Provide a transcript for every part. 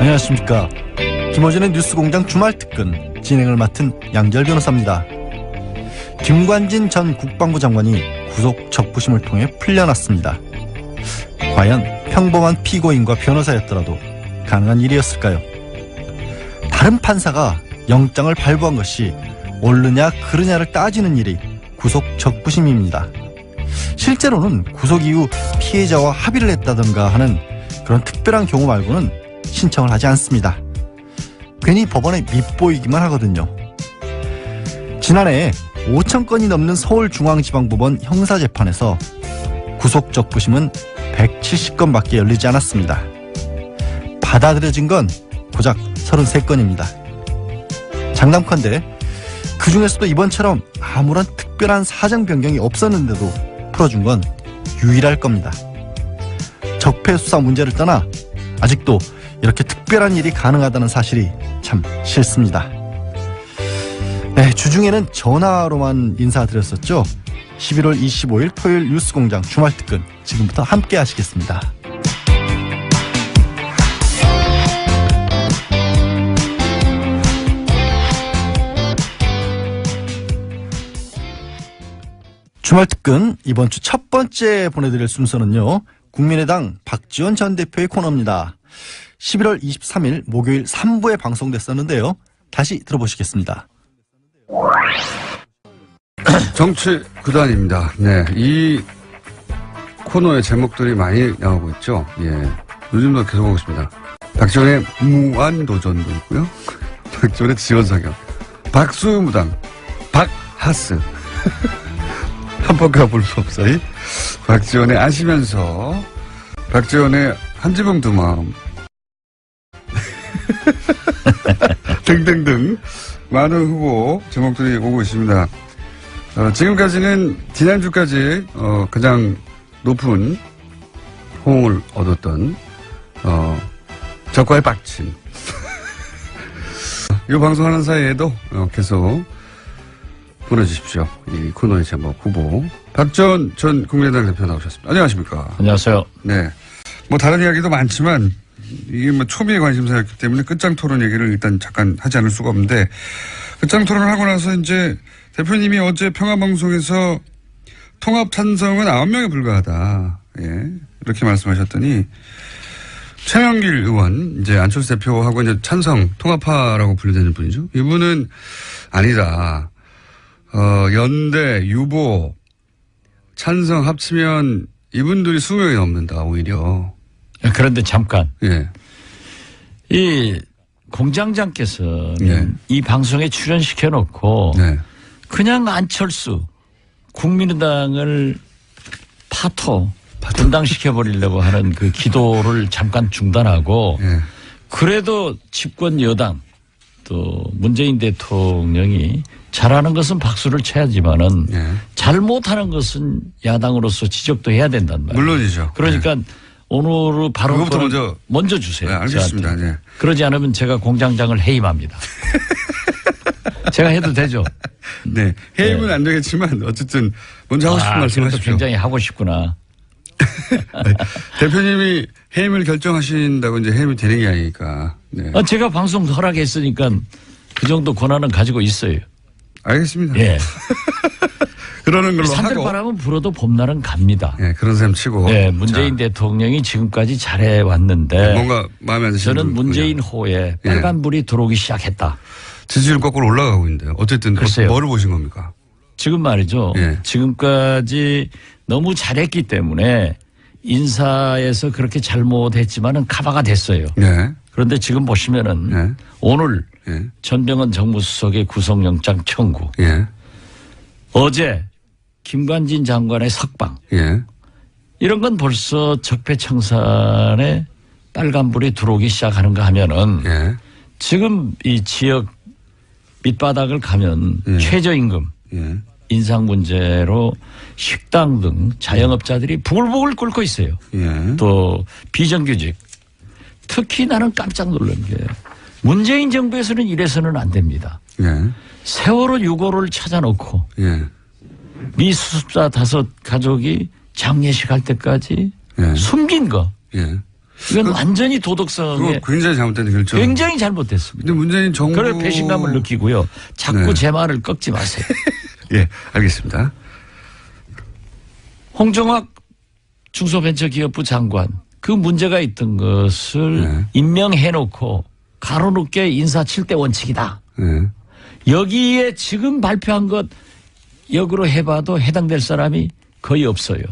안녕하십니까. 김어준의 뉴스공장 주말특근 진행을 맡은 양지열 변호사입니다. 김관진 전 국방부 장관이 구속 적부심을 통해 풀려났습니다. 과연 평범한 피고인과 변호사였더라도 가능한 일이었을까요? 다른 판사가 영장을 발부한 것이 옳느냐 그르냐를 따지는 일이 구속 적부심입니다. 실제로는 구속 이후 피해자와 합의를 했다던가 하는 그런 특별한 경우 말고는 신청을 하지 않습니다. 괜히 법원에 밉보이기만 하거든요. 지난해 5천 건이 넘는 서울중앙지방법원 형사재판에서 구속 적부심은 170건밖에 열리지 않았습니다. 받아들여진 건 고작 33건입니다. 장담컨대 그 중에서도 이번처럼 아무런 특별한 사정 변경이 없었는데도 풀어준 건 유일할 겁니다. 적폐수사 문제를 떠나 아직도 이렇게 특별한 일이 가능하다는 사실이 참 싫습니다. 네, 주중에는 전화로만 인사드렸었죠. 11월 25일 토요일 뉴스공장 주말특근 지금부터 함께 하시겠습니다. 주말특근 이번 주 첫 번째 보내드릴 순서는요. 국민의당 박지원 전 대표의 코너입니다. 11월 23일 목요일 3부에 방송됐었는데요. 다시 들어보시겠습니다. 정치 구단입니다. 네, 이 코너의 제목들이 많이 나오고 있죠. 예, 요즘도 계속 오고 있습니다. 박지원의 무한도전도 있고요. 박지원의 지원사격, 박수무당, 박하스, 한번가 볼 수 없어요. 박지원의 아시면서, 박지원의 한지붕 두 마음 등등등 많은 후보 제목들이 오고 있습니다. 지금까지는 지난주까지 가장 높은 호응을 얻었던 적과의 빡침 이 방송하는 사이에도 계속 보내주십시오. 이 코너의 제목 후보 박지원 전 국민의당 대표 나오셨습니다. 안녕하십니까? 안녕하세요. 네, 뭐 다른 이야기도 많지만 이게 뭐 초미의 관심사였기 때문에 끝장 토론 얘기를 일단 잠깐 하지 않을 수가 없는데, 끝장 토론을 하고 나서 이제 대표님이 어제 평화방송에서 통합 찬성은 9명에 불과하다. 예. 이렇게 말씀하셨더니 최명길 의원, 이제 안철수 대표하고 이제 찬성, 통합파라고 분류되는 분이죠. 이분은 아니다. 연대, 유보, 찬성 합치면 이분들이 20명이 넘는다, 오히려. 그런데 잠깐. 예. 이 공장장께서는 네. 이 방송에 출연시켜 놓고 네. 그냥 안철수 국민의당을 분당시켜 버리려고 하는 그 기도를 잠깐 중단하고 예. 그래도 집권 여당 또 문재인 대통령이 잘하는 것은 박수를 쳐야지만은 예. 잘못하는 것은 야당으로서 지적도 해야 된단 말이에요. 물론이죠. 그러니까 예. 오늘 바로 그것부터 먼저 주세요. 네, 알겠습니다. 네. 그러지 않으면 제가 공장장을 해임합니다. 제가 해도 되죠? 네. 해임은 안 되겠지만 어쨌든 먼저 하고 싶은 말씀 하십시오. 굉장히 하고 싶구나. 네. 대표님이 해임을 결정하신다고 이제 해임이 되는 게 아니니까. 네. 제가 방송 허락했으니까 그 정도 권한은 가지고 있어요. 알겠습니다. 예. 그러는 걸로 하고. 산들바람은 불어도 봄날은 갑니다. 예, 그런 셈 치고. 네, 문재인 대통령이 지금까지 잘해왔는데. 뭔가 마음에 안 드시는 저는 문재인 호에 빨간불이 들어오기 시작했다. 지지율 거꾸로 올라가고 있는데요. 어쨌든 글쎄요. 뭐를 보신 겁니까? 지금 말이죠. 예. 지금까지 너무 잘했기 때문에 인사에서 그렇게 잘못했지만은 카바가 됐어요. 네. 그런데 지금 보시면은 네. 오늘 예. 전병헌 정무수석의 구속영장 청구. 예. 어제 김관진 장관의 석방. 예. 이런 건 벌써 적폐청산에 빨간불이 들어오기 시작하는가 하면은 예. 지금 이 지역 밑바닥을 가면 예. 최저임금 예. 인상 문제로 식당 등 자영업자들이 부글부글 끓고 있어요. 예. 또 비정규직. 특히 나는 깜짝 놀란 게 문재인 정부에서는 이래서는 안 됩니다. 예. 세월호 6호를 찾아놓고 예. 미 수습자 5 가족이 장례식 할 때까지 예. 숨긴 거. 예. 이건 완전히 도덕성에 그거 굉장히 잘못된 결정. 굉장히 잘못됐습니다. 근데 문재인 정부. 그걸 배신감을 느끼고요. 자꾸 네. 제 말을 꺾지 마세요. 예, 알겠습니다. 홍정학 중소벤처기업부 장관 그 문제가 있던 것을 네. 임명해놓고 가로놓게 인사 7대 원칙이다. 예. 여기에 지금 발표한 것 역으로 해봐도 해당될 사람이 거의 없어요.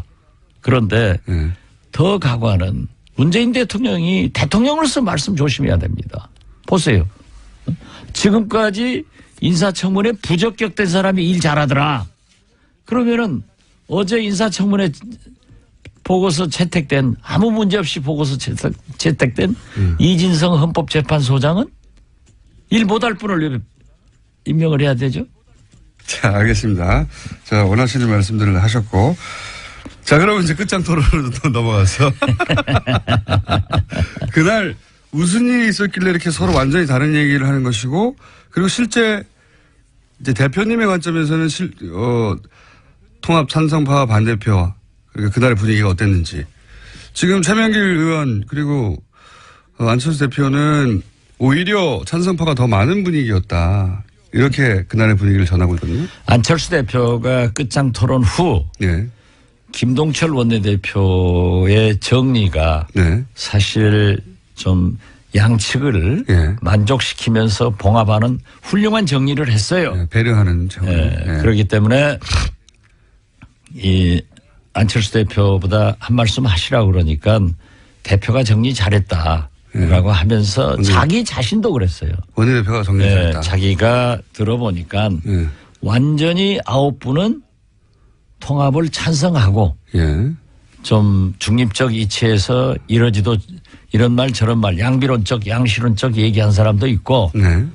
그런데 예. 더 가관은 문재인 대통령이 대통령으로서 말씀 조심해야 됩니다. 보세요. 지금까지 인사청문회 부적격된 사람이 일 잘하더라. 그러면은 어제 인사청문회 보고서 채택된 아무 문제 없이 보고서 채택된 이진성 헌법재판소장은 일 못할 분을 왜 임명을 해야 되죠? 자, 알겠습니다. 자, 원하시는 말씀들을 하셨고. 자, 그러면 이제 끝장 토론으로 또 넘어가서. 그날 무슨 일이 있었길래 이렇게 서로 완전히 다른 얘기를 하는 것이고, 그리고 실제 이제 대표님의 관점에서는 통합 찬성파와 반대표, 그러니까 그날의 분위기가 어땠는지. 지금 최명길 의원, 그리고 안철수 대표는 오히려 찬성파가 더 많은 분위기였다. 이렇게 그날의 분위기를 전하고 있거든요. 안철수 대표가 끝장 토론 후 네. 김동철 원내대표의 정리가 네. 사실 좀 양측을 예. 만족시키면서 봉합하는 훌륭한 정리를 했어요. 네, 배려하는 차원. 예, 네. 그렇기 때문에 이 안철수 대표보다 한 말씀 하시라고 그러니까 대표가 정리 잘했다라고 하면서 자기 자신도 그랬어요. 원내대표가 정리 예, 잘했다. 자기가 들어보니까 예. 완전히 9분은 통합을 찬성하고 예. 좀 중립적 이치에서 이러지도 이런 말 저런 말 양비론적 양실론적 얘기한 사람도 있고 네.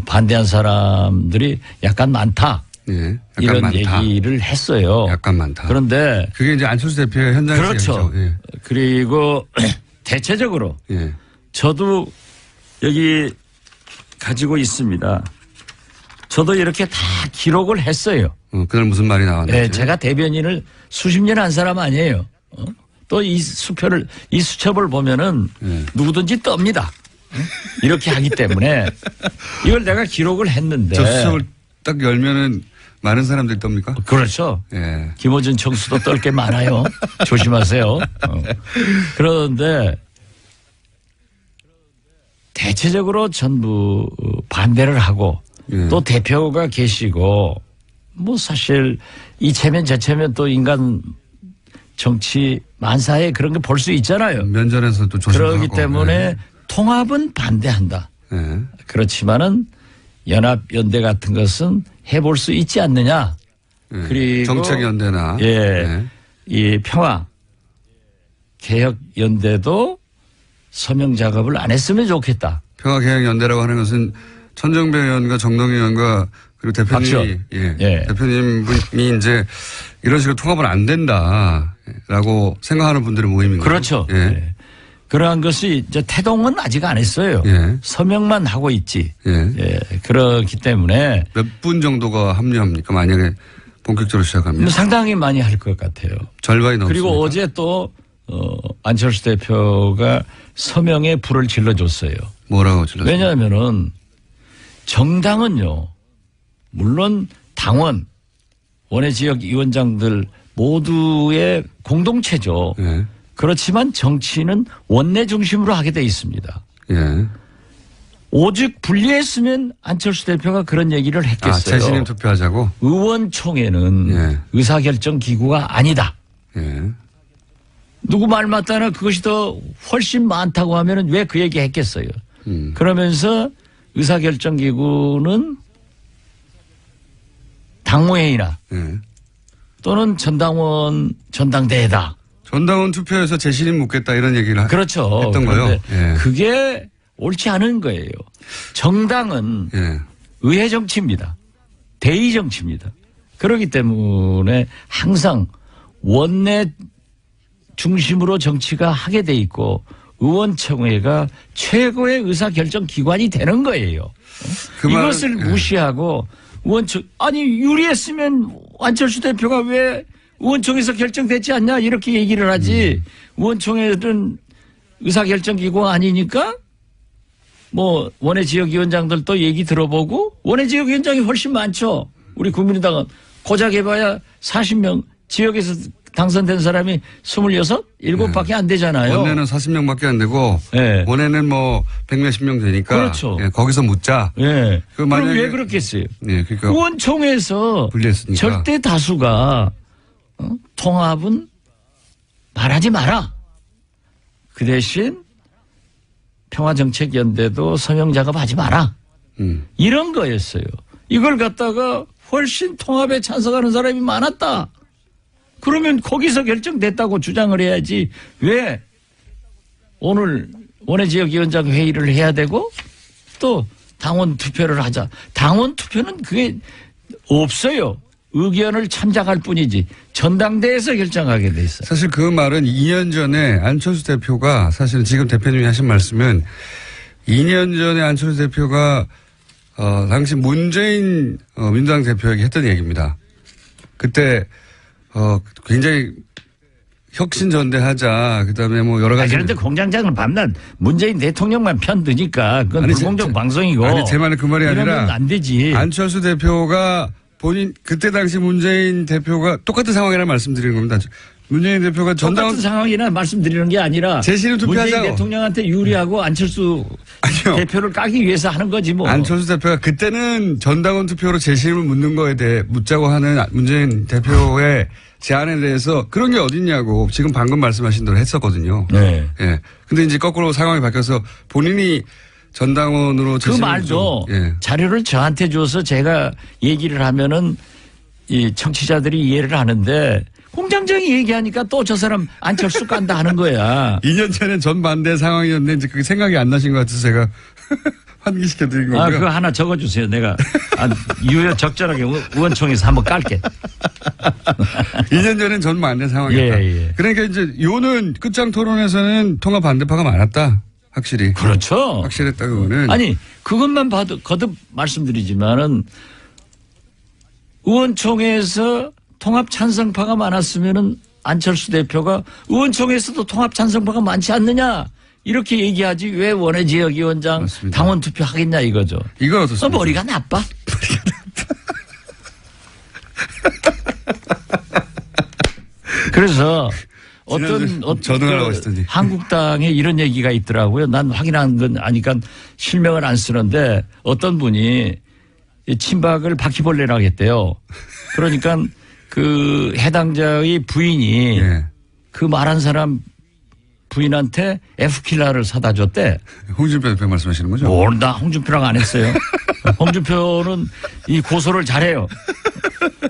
반대한 사람들이 약간 많다. 예. 약간 이런 많다. 얘기를 했어요. 약간 많다. 그런데 그게 이제 안철수 대표의 현장에서 그렇죠. 얘기죠. 예. 그리고 대체적으로 예. 저도 여기 가지고 있습니다. 저도 이렇게 다 기록을 했어요. 그날 무슨 말이 나왔는지. 네, 제가 대변인을 수십 년 한 사람 아니에요. 또 이 수첩을 보면은 예. 누구든지 떱니다. 이렇게 하기 때문에 이걸 내가 기록을 했는데. 저 수첩을 딱 열면은 많은 사람들이 떱니까? 그렇죠. 예. 김어준 청수도 떨 게 많아요. 조심하세요. 그런데 대체적으로 전부 반대를 하고 예. 또 대표가 계시고 뭐 사실 이체면 저체면 또 인간 정치 만사에 그런 게 볼 수 있잖아요. 면전에서도 조심하고. 그렇기 때문에 통합은 반대한다. 예. 그렇지만은 연합연대 같은 것은 해볼 수 있지 않느냐. 예. 그리고 정책연대나. 예, 이 평화 개혁연대도 서명 작업을 안 했으면 좋겠다. 평화개혁연대라고 하는 것은 천정배 의원과 정동희 의원과 그리고 대표님이 예. 대표님이 이제 이런 식으로 통합은 안 된다라고 생각하는 분들의 모임인 거죠. 그렇죠. 예. 예. 그러한 것이 이제 태동은 아직 안 했어요. 예. 서명만 하고 있지. 예. 예. 그렇기 때문에 몇 분 정도가 합류합니까? 만약에 본격적으로 시작하면 상당히 많이 할 것 같아요. 절반이 넘습니다. 그리고 어제 또 안철수 대표가 서명에 불을 질러줬어요. 뭐라고 질렀어요? 왜냐하면은 정당은요, 물론 당원, 원외 지역 위원장들 모두의 공동체죠. 예. 그렇지만 정치는 원내 중심으로 하게 돼 있습니다. 예. 오직 분리했으면 안철수 대표가 그런 얘기를 했겠어요. 재신임 투표하자고? 의원총회는 예. 의사결정 기구가 아니다. 예. 누구 말 맞다나 그것이 더 훨씬 많다고 하면은 왜 그 얘기 했겠어요. 그러면서 의사결정 기구는 당무회의나 예. 또는 전당대회다. 전당원 투표에서 재신임 묻겠다 이런 얘기를 그렇죠. 했던 거요. 예. 그게 옳지 않은 거예요. 정당은 예. 의회 정치입니다. 대의 정치입니다. 그렇기 때문에 항상 원내 중심으로 정치가 하게 돼 있고 의원총회가 최고의 의사결정 기관이 되는 거예요. 그 이것을 말은, 무시하고 아니 유리했으면 안철수 대표가 왜 의원총회에서 결정됐지 않냐 이렇게 얘기를 하지. 의원총회는 의사결정기구 아니니까 뭐 원외 지역위원장들도 얘기 들어보고 원외 지역위원장이 훨씬 많죠. 우리 국민의당은 고작 해봐야 40명 지역에서 당선된 사람이 26, 7밖에 안 되잖아요. 원내는 40명밖에 안 되고 네. 원내는 뭐 100몇십 명 되니까 그렇죠. 예, 거기서 묻자. 예. 그 그럼 만약에- 왜 그렇겠어요? 예, 그러니까 의원총회에서 분리했으니까. 절대 다수가 통합은 말하지 마라. 그 대신 평화정책연대도 서명 작업하지 마라. 이런 거였어요. 이걸 갖다가 훨씬 통합에 찬성하는 사람이 많았다. 그러면 거기서 결정됐다고 주장을 해야지 왜 오늘 원외지역위원장 회의를 해야 되고 또 당원 투표를 하자. 당원 투표는 그게 없어요. 의견을 참작할 뿐이지 전당대회에서 결정하게 돼 있어요. 사실 그 말은 2년 전에 안철수 대표가 사실은 지금 대표님이 하신 말씀은 2년 전에 안철수 대표가 당시 문재인 민주당 대표에게 했던 얘기입니다. 그때 굉장히 혁신전대하자. 그다음에 뭐 여러 가지. 그런데 공장장은 밤낮 문재인 대통령만 편드니까 그건 아니, 불공정 방송이고. 아니 제 말은 그 말이 이러면 아니라 안 되지. 안철수 대표가 본인 그때 당시 문재인 대표가 똑같은 상황이라 말씀드리는 겁니다. 문재인 대표가 전당원 똑같은 상황이나 말씀드리는 게 아니라 제시를 투표하자고. 문재인 대통령한테 유리하고 안철수 아니요. 대표를 까기 위해서 하는 거지 뭐. 안철수 대표가 그때는 전당원 투표로 재심을 묻는 거에 대해 묻자고 하는 문재인 대표의 제안에 대해서 그런 게 어딨냐고 지금 방금 말씀하신 대로 했었거든요. 네. 예. 근데 이제 거꾸로 상황이 바뀌어서 본인이 전당원으로 그 재심을 말도 좀, 예. 자료를 저한테 줘서 제가 얘기를 하면은 이 청취자들이 이해를 하는데 공장장이 얘기하니까 또 저 사람 안철수 깐다 하는 거야. 2년 전에 전반대 상황이었는데 이제 그게 생각이 안 나신 것 같아서 제가 환기시켜 드린 거고요. 그거 하나 적어주세요. 내가 유효 적절하게 의원총회에서 한번 깔게. 2년 전엔 전반대 상황이었다. 예. 그러니까 이제 요는 끝장 토론에서는 통합 반대파가 많았다. 확실히. 그렇죠. 확실했다 그거는. 아니 그것만 봐도 거듭 말씀드리지만은 의원총회에서 통합 찬성파가 많았으면은 안철수 대표가 의원총회에서도 통합 찬성파가 많지 않느냐 이렇게 얘기하지 왜 원외지역위원장 맞습니다. 당원 투표 하겠냐 이거죠. 이건 어떻습니까? 머리가 나빠. 그래서 지난주에 전응하라고 하시더니. 한국당에 이런 얘기가 있더라고요. 난 확인한 건 아니까 실명을 안 쓰는데 어떤 분이 친박을 바퀴벌레라고 했대요. 그러니까 그 해당자의 부인이 예. 그 말한 사람 부인한테 F킬러를 사다 줬대. 홍준표 대표 말씀하시는 거죠? 나 홍준표랑 안 했어요. 홍준표는 이 고소를 잘해요.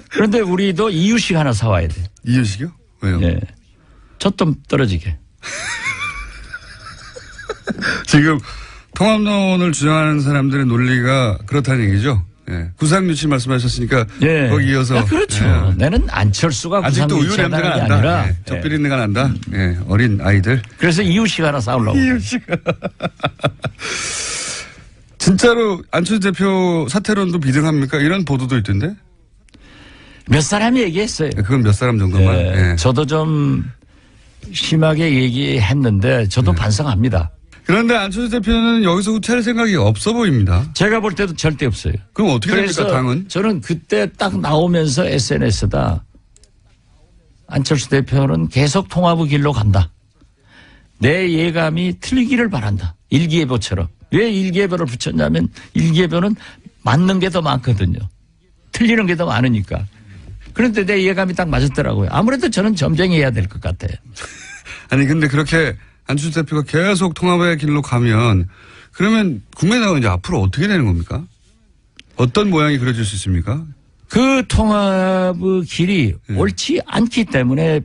그런데 우리도 이유식 하나 사와야 돼. 이현식이요? 왜요? 예. 젖좀 떨어지게. 지금 통합론을 주장하는 사람들의 논리가 그렇다는 얘기죠. 예. 구상유치 말씀하셨으니까 예. 거기 이어서 야, 그렇죠. 예. 나는 안철수가 아직도 우유 구상유치하다는 냄새가 게 난다. 아니라 예. 젖 비린내가 난다. 예. 어린 아이들. 그래서 이유식 하나 사오려고. 진짜로 안철수 대표 사퇴론도 비등합니까? 이런 보도도 있던데. 몇 사람이 얘기했어요. 그건 몇 사람 정도만. 예. 예. 저도 좀 심하게 얘기했는데 저도 반성합니다. 그런데 안철수 대표는 여기서 후퇴할 생각이 없어 보입니다. 제가 볼 때도 절대 없어요. 그럼 어떻게 그래서 됩니까, 당은? 저는 그때 딱 나오면서 SNS다. 안철수 대표는 계속 통합의 길로 간다. 내 예감이 틀리기를 바란다. 일기예보처럼. 왜 일기예보를 붙였냐면 일기예보는 맞는 게 더 많거든요. 틀리는 게 더 많으니까. 그런데 내 예감이 딱 맞았더라고요. 아무래도 저는 점쟁이해야 될 것 같아요. 아니 근데 그렇게 안철수 대표가 계속 통합의 길로 가면 그러면 국민의당은 이제 앞으로 어떻게 되는 겁니까? 어떤 모양이 그려질 수 있습니까? 그 통합의 길이 옳지 않기 때문에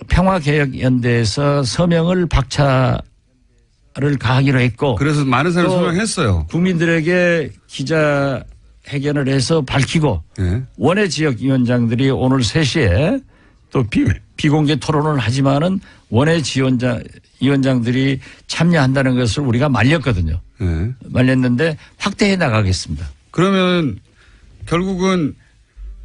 평화개혁연대에서 서명을 박차를 가하기로 했고 그래서 많은 사람이 또 소명했어요. 국민들에게 기자회견을 해서 밝히고 예. 원외지역위원장들이 오늘 3시에 또 비공개 토론을 하지만은 원외 위원장들이 참여한다는 것을 우리가 말렸거든요. 네. 말렸는데 확대해 나가겠습니다. 그러면 결국은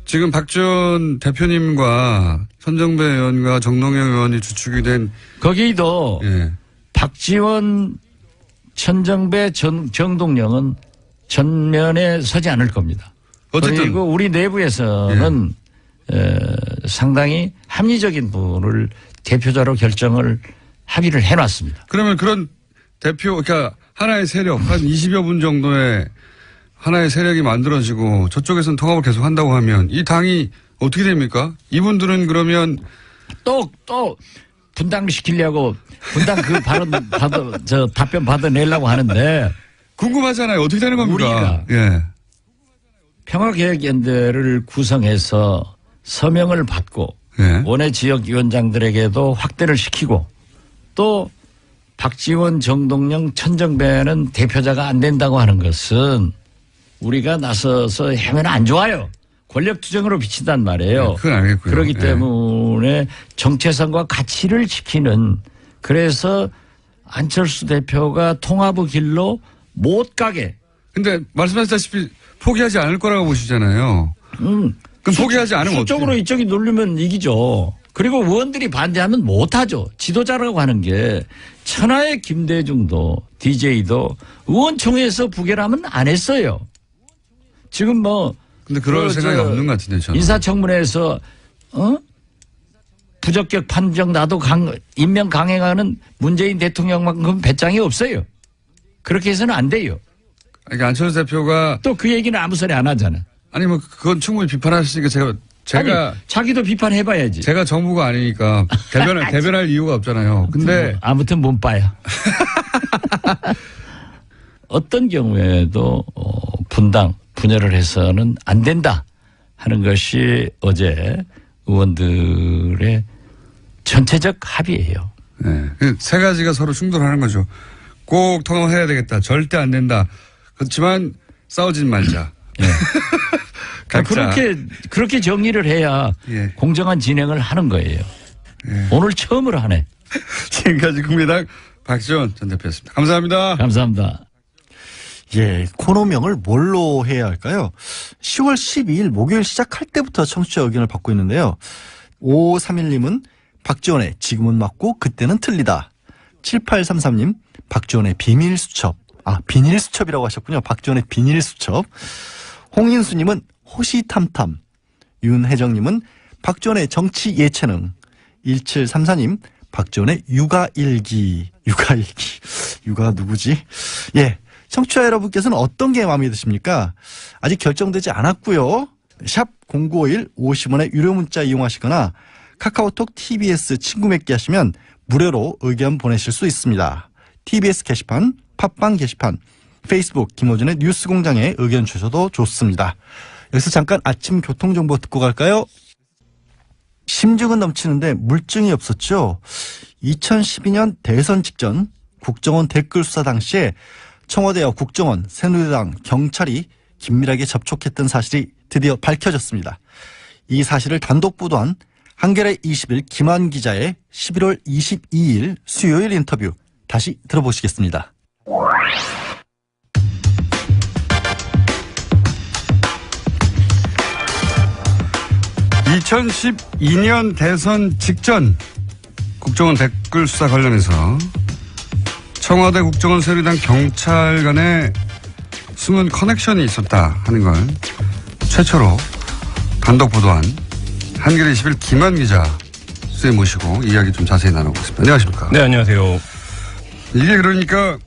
지금 박지원 대표님과 손정배 의원과 정동영 의원이 주축이 된 거기도 예. 박지원, 천정배, 정동영은 전면에 서지 않을 겁니다. 어쨌든 그리고 우리 내부에서는 상당히 합리적인 분을 대표자로 결정을 합의를 해놨습니다. 그러면 그런 대표, 그러니까 하나의 세력, 한 20여 분 정도의 하나의 세력이 만들어지고 저쪽에서는 통합을 계속 한다고 하면 이 당이 어떻게 됩니까? 이분들은 그러면 또 분당시키려고 분당 그 답변 받아내려고 하는데 궁금하잖아요. 어떻게 되는 겁니까? 우리가 예. 평화개혁연대를 구성해서 서명을 받고 예. 원외 지역위원장들에게도 확대를 시키고 또 박지원, 정동영, 천정배는 대표자가 안 된다고 하는 것은 우리가 나서서 하면 안 좋아요. 권력 투쟁으로 비친단 말이에요. 그건 알겠고요. 그렇기 예. 때문에 정체성과 가치를 지키는 그래서 안철수 대표가 통합의 길로 못 가게. 근데 말씀하셨다시피 포기하지 않을 거라고 보시잖아요. 그럼 포기하지 않으면 어떻게? 수적으로 이쪽이 누르면 이기죠. 그리고 의원들이 반대하면 못하죠. 지도자라고 하는 게 천하의 김대중도 DJ도 의원총회에서 부결하면 안 했어요. 지금 뭐 근데 그럴 생각이 없는 것 같은데 저는. 인사청문회에서 부적격 판정 나도 임명 강행하는 문재인 대통령만큼 배짱이 없어요. 그렇게 해서는 안 돼요. 그러니까 안철수 대표가 또 그 얘기는 아무 소리 안 하잖아. 아니 뭐 그건 충분히 비판하시니까 제가 아니, 자기도 비판해봐야지. 제가 정부가 아니니까 대변할 이유가 없잖아요. 근데 아무튼 몸빠야. 어떤 경우에도 분열을 해서는 안 된다 하는 것이 어제 의원들의 전체적 합의예요. 네. 세 가지가 서로 충돌하는 거죠. 꼭 통합해야 되겠다. 절대 안 된다. 그렇지만 싸우진 말자. 네. 각자. 그렇게 정리를 해야 예. 공정한 진행을 하는 거예요. 예. 오늘 처음으로 하네. 지금까지 국민의당 박지원 전 대표였습니다. 감사합니다. 감사합니다. 예, 코너명을 뭘로 해야 할까요? 10월 12일 목요일 시작할 때부터 청취자 의견을 받고 있는데요. 5531님은 박지원의 지금은 맞고 그때는 틀리다. 7833님 박지원의 비밀수첩. 비닐수첩이라고 하셨군요. 박지원의 비닐수첩. 홍인수님은 호시탐탐. 윤혜정님은 박지원의 정치 예체능. 1734님 박지원의 육아일기. 육아 누구지? 예. 청취자 여러분께서는 어떤 게 마음에 드십니까? 아직 결정되지 않았고요. 샵 0951 50원의 유료 문자 이용하시거나 카카오톡 TBS 친구 맺기 하시면 무료로 의견 보내실 수 있습니다. TBS 게시판, 팟빵 게시판, 페이스북 김호준의 뉴스공장에 의견 주셔도 좋습니다. 여기서 잠깐 아침 교통정보 듣고 갈까요? 심증은 넘치는데 물증이 없었죠. 2012년 대선 직전 국정원 댓글 수사 당시에 청와대와 국정원, 새누리당, 경찰이 긴밀하게 접촉했던 사실이 드디어 밝혀졌습니다. 이 사실을 단독 보도한 한겨레 20일 김한 기자의 11월 22일 수요일 인터뷰 다시 들어보시겠습니다. 2012년 대선 직전 국정원 댓글 수사 관련해서 청와대 국정원 새누리당 경찰 간에 숨은 커넥션이 있었다 하는 걸 최초로 단독 보도한 한겨레 21일 김한 기자 수에 모시고 이야기 좀 자세히 나눠보겠습니다. 안녕하십니까? 네, 안녕하세요. 이게 그러니까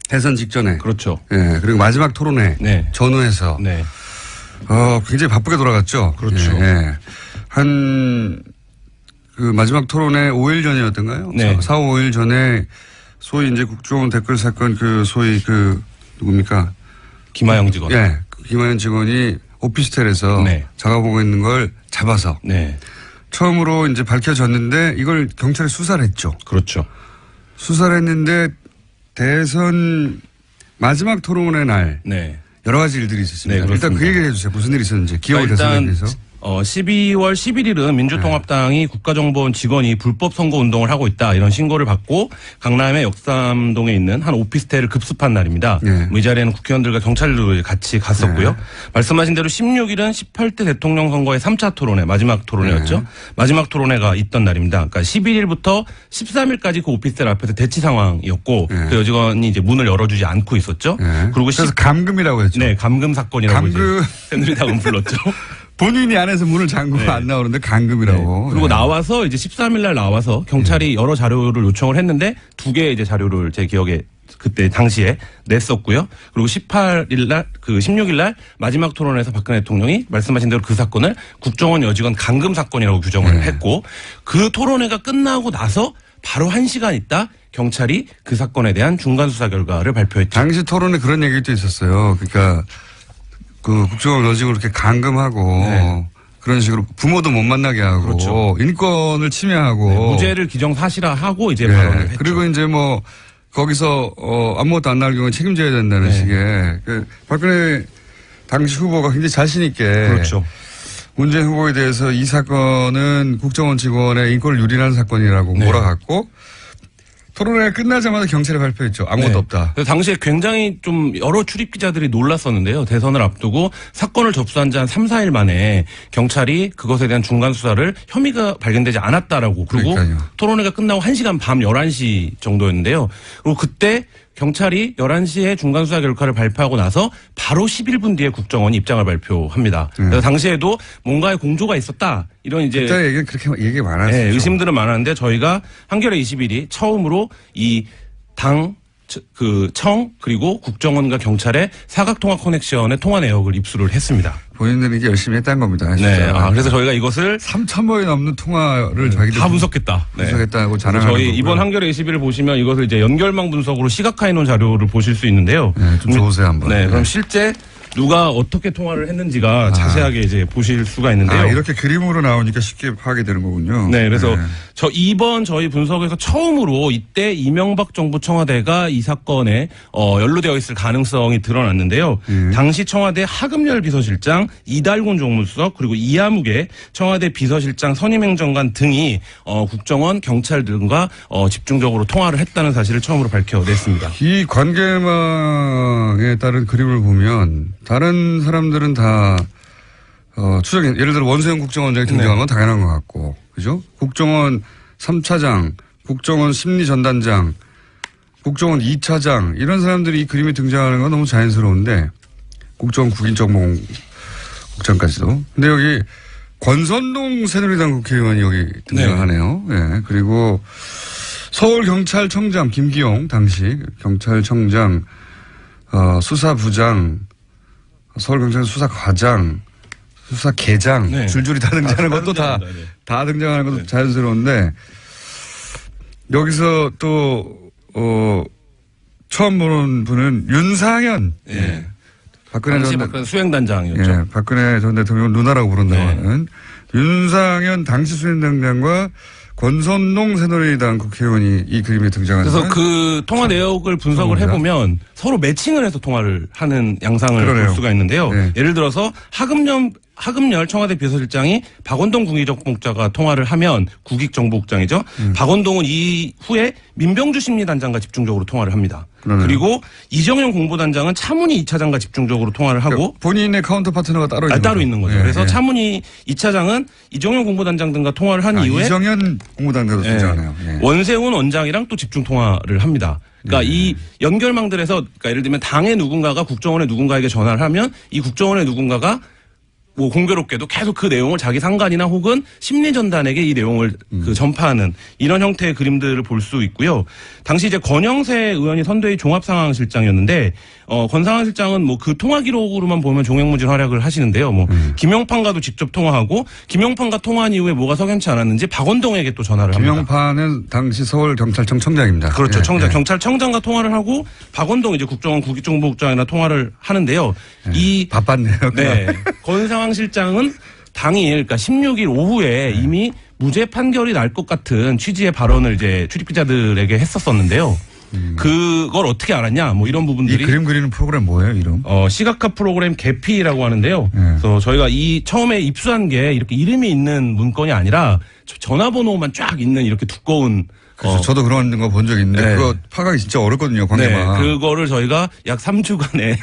대선 직전에 그렇죠. 예, 그리고 마지막 토론회 네. 전후해서 네. 굉장히 바쁘게 돌아갔죠. 그렇죠. 예. 마지막 토론회 5일 전이었던가요? 네. 4, 5일 전에 소위 이제 국정원 댓글 사건 소위 누굽니까? 김하영 직원. 예. 김하영 직원이 오피스텔에서 네. 작업하고 있는 걸 잡아서 네. 처음으로 이제 밝혀졌는데 이걸 경찰이 수사를 했죠. 그렇죠. 수사를 했는데 대선 마지막 토론회 날 네. 여러 가지 일들이 있었습니다. 네, 일단 그 그렇습니다. 얘기를 해주세요. 무슨 일이 있었는지. 기억을 일단 대선에 대해서. 12월 11일은 민주통합당이 국가정보원 직원이 불법 선거운동을 하고 있다 이런 신고를 받고 강남의 역삼동에 있는 한 오피스텔을 급습한 날입니다. 네. 이 자리에는 국회의원들과 경찰도 같이 갔었고요. 네. 말씀하신 대로 16일은 18대 대통령 선거의 3차 토론회 마지막 토론회였죠. 네. 마지막 토론회가 있던 날입니다. 그러니까 11일부터 13일까지 그 오피스텔 앞에서 대치 상황이었고 네. 그 여직원이 이제 문을 열어주지 않고 있었죠. 네. 그리고 그래서 감금이라고 했죠. 네, 감금 사건이라고 감금. 이제 새누리당은 불렀죠. 본인이 안에서 문을 잠그고 네. 안 나오는데 감금이라고. 그리고 네. 나와서 이제 13일 날 나와서 경찰이 여러 자료를 요청을 했는데 2개의 이제 자료를 제 기억에 그때 당시에 냈었고요. 그리고 18일 날, 16일 날 마지막 토론에서 박근혜 대통령이 말씀하신 대로 그 사건을 국정원 여직원 감금 사건이라고 규정을 네. 했고 그 토론회가 끝나고 나서 바로 1시간 있다 경찰이 그 사건에 대한 중간 수사 결과를 발표했죠. 당시 토론에 그런 얘기도 있었어요. 그러니까 그 국정원 여직을 이렇게 감금하고 네. 그런 식으로 부모도 못 만나게 하고 그렇죠. 인권을 침해하고 네, 무죄를 기정사실화하고 이제 네. 발언을 했죠. 그리고 이제 뭐 거기서 아무것도 안 나올 경우에 책임져야 된다는 네. 식의 그 박근혜 당시 후보가 굉장히 자신 있게 그렇죠. 문재인 후보에 대해서 이 사건은 국정원 직원의 인권을 유린하는 사건이라고 네. 몰아갔고 토론회가 끝나자마자 경찰에 발표했죠. 아무것도 네. 없다. 그래서 당시에 굉장히 좀 여러 출입 기자들이 놀랐었는데요. 대선을 앞두고 사건을 접수한 지 한 3, 4일 만에 경찰이 그것에 대한 중간 수사를 혐의가 발견되지 않았다라고 그리고 그러니까요. 토론회가 끝나고 1시간 밤 11시 정도였는데요. 그리고 그때 경찰이 11시에 중간 수사 결과를 발표하고 나서 바로 11분 뒤에 국정원이 입장을 발표합니다. 그래서 당시에도 뭔가의 공조가 있었다. 이런 이제 그때 얘기는 그렇게 얘기 많았어요. 네, 의심들은 많았는데 저희가 한겨레 21이 처음으로 이 당 청 그리고 국정원과 경찰의 사각통화 커넥션의 통화 내역을 입수를 했습니다. 본인들이 이제 열심히 했다는 겁니다. 진짜. 네, 그래서 저희가 이것을 3,000번이 넘는 통화를 자기들 다 분석했다. 네. 분석했다고 그래서 자랑하는 저희 거고요. 이번 한겨레 21을 보시면 이것을 이제 연결망 분석으로 시각화해 놓은 자료를 보실 수 있는데요. 네, 좀 좋으세요 한번. 네, 그럼 네. 실제 누가 어떻게 통화를 했는지가 자세하게 이제 보실 수가 있는데요. 이렇게 그림으로 나오니까 쉽게 파악이 되는 거군요. 네, 그래서 네. 이번 저희 분석에서 처음으로 이때 이명박 정부 청와대가 이 사건에 연루되어 있을 가능성이 드러났는데요. 당시 청와대 하금열 비서실장, 이달곤 정무수석 그리고 이하묵의 청와대 비서실장 선임행정관 등이 국정원, 경찰 등과 집중적으로 통화를 했다는 사실을 처음으로 밝혀냈습니다. 이 관계망에 따른 그림을 보면 다른 사람들은 다 추정, 예를 들어 원세훈 국정원장이 등장한 건 당연한 것 같고, 그죠? 국정원 3차장, 국정원 심리전단장, 국정원 2차장 이런 사람들이 이 그림에 등장하는 건 너무 자연스러운데 국정원 국인정보국장까지도. 근데 여기 권선동 새누리당 국회의원이 여기 등장하네요. 네. 그리고 서울경찰청장 김기용 당시 경찰청장 수사부장 서울경찰 수사과장 수사계장 네. 줄줄이 다 등장하는 것도 다 등장하는 것도 자연스러운데 여기서 또 처음 보는 분은 윤상현 네. 박근혜 당시 전 박근혜 수행단장이었죠. 예, 박근혜 전 대통령 누나라고 부른다고 네. 하는 윤상현 당시 수행단장과 권선동 새누리당 국회의원이 이 그림에 등장하는 그래서 그 통화 내역을 분석을 처음입니다. 해보면 서로 매칭을 해서 통화를 하는 양상을 그러네요. 볼 수가 있는데요. 네. 예를 들어서 하금열 청와대 비서실장이 박원동 국익정보국장과 통화를 하면 국익정보국장이죠. 박원동은 이후에 민병주 심리단장과 집중적으로 통화를 합니다. 그러네요. 그리고 이정현 공보단장은 차문희 2차장과 집중적으로 통화를 하고 그러니까 본인의 카운터 파트너가 따로 있는 따로 거죠. 있는 거죠. 예, 그래서 예. 차문희 2차장은 이정현 공보단장 등과 통화를 한 이후에 이정현 공무단장도 등장하네요. 예. 원세훈 원장이랑 또 집중 통화를 합니다. 그러니까 이 연결망들에서 그러니까 예를 들면 당의 누군가가 국정원의 누군가에게 전화를 하면 이 국정원의 누군가가 뭐 공교롭게도 계속 그 내용을 자기 상관이나 혹은 심리전단에게 이 내용을 그 전파하는 이런 형태의 그림들을 볼 수 있고요. 당시 이제 권영세 의원이 선대위 종합상황실장이었는데 권상황실장은 뭐 그 통화 기록으로만 보면 종횡무진 활약을 하시는데요. 뭐 김용판과도 직접 통화하고 김용판과 통화한 이후에 뭐가 석연치 않았는지 박원동에게 또 전화를 합니다. 김용판은 당시 서울경찰청 청장입니다. 그렇죠. 예, 청장, 예. 경찰청장과 통화를 하고 박원동 이제 국정원 국익정보국장이나 통화를 하는데요. 이 바빴네요. 네. 권상황 실장은 당일, 그러니까 16일 오후에 이미 무죄 판결이 날 것 같은 취지의 발언을 이제 출입기자들에게 했었었는데요. 그걸 어떻게 알았냐 뭐 이런 이 부분들이 그림 그리는 프로그램 뭐예요, 이름? 시각화 프로그램 개피라고 하는데요. 네. 그래서 저희가 이 처음에 입수한 게 이렇게 이름이 있는 문건이 아니라 전화번호만 쫙 있는 이렇게 두꺼운 그렇죠. 저도 그런 거 본 적 있는데 네. 그거 파악이 진짜 어렵거든요, 관계만. 그거를 저희가 약 3주간의